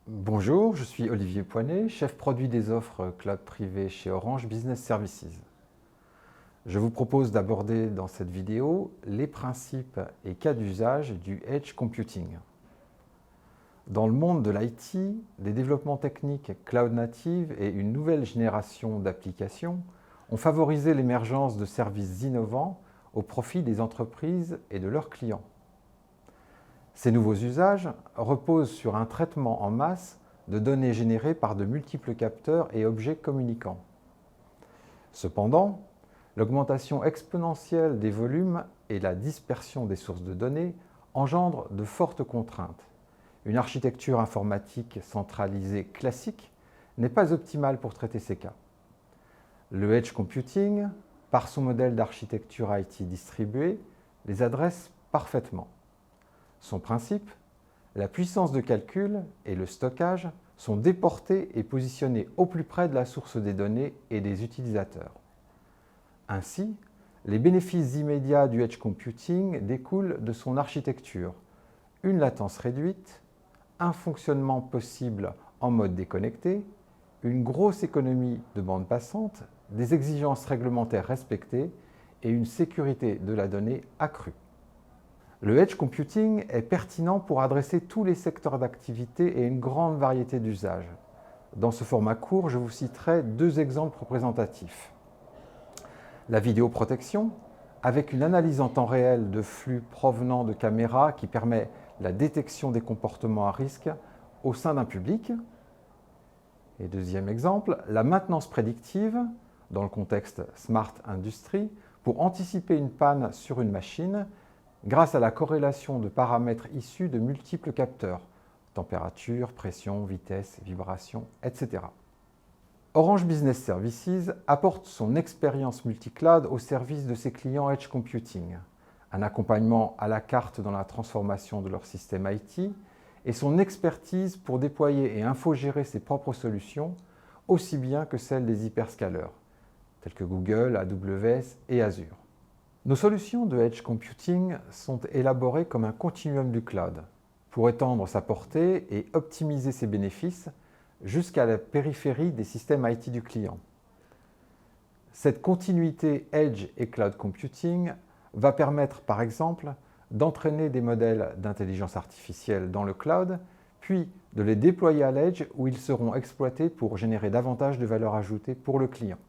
Bonjour, je suis Olivier Poinet, chef produit des offres cloud privé chez Orange Business Services. Je vous propose d'aborder dans cette vidéo les principes et cas d'usage du Edge Computing. Dans le monde de l'IT, des développements techniques cloud native et une nouvelle génération d'applications ont favorisé l'émergence de services innovants au profit des entreprises et de leurs clients. Ces nouveaux usages reposent sur un traitement en masse de données générées par de multiples capteurs et objets communicants. Cependant, l'augmentation exponentielle des volumes et la dispersion des sources de données engendrent de fortes contraintes. Une architecture informatique centralisée classique n'est pas optimale pour traiter ces cas. Le Edge Computing, par son modèle d'architecture IT distribuée, les adresse parfaitement. Son principe, la puissance de calcul et le stockage sont déportés et positionnés au plus près de la source des données et des utilisateurs. Ainsi, les bénéfices immédiats du Edge Computing découlent de son architecture, une latence réduite, un fonctionnement possible en mode déconnecté, une grosse économie de bande passante, des exigences réglementaires respectées et une sécurité de la donnée accrue. Le Edge Computing est pertinent pour adresser tous les secteurs d'activité et une grande variété d'usages. Dans ce format court, je vous citerai deux exemples représentatifs. La vidéoprotection, avec une analyse en temps réel de flux provenant de caméras qui permet la détection des comportements à risque au sein d'un public. Et deuxième exemple, la maintenance prédictive, dans le contexte Smart Industry, pour anticiper une panne sur une machine grâce à la corrélation de paramètres issus de multiples capteurs, température, pression, vitesse, vibration, etc. Orange Business Services apporte son expérience multicloud au service de ses clients Edge Computing, un accompagnement à la carte dans la transformation de leur système IT et son expertise pour déployer et infogérer ses propres solutions, aussi bien que celles des hyperscalers, tels que Google, AWS et Azure. Nos solutions de Edge Computing sont élaborées comme un continuum du cloud, pour étendre sa portée et optimiser ses bénéfices jusqu'à la périphérie des systèmes IT du client. Cette continuité Edge et Cloud Computing va permettre par exemple d'entraîner des modèles d'intelligence artificielle dans le cloud, puis de les déployer à l'Edge où ils seront exploités pour générer davantage de valeur ajoutée pour le client.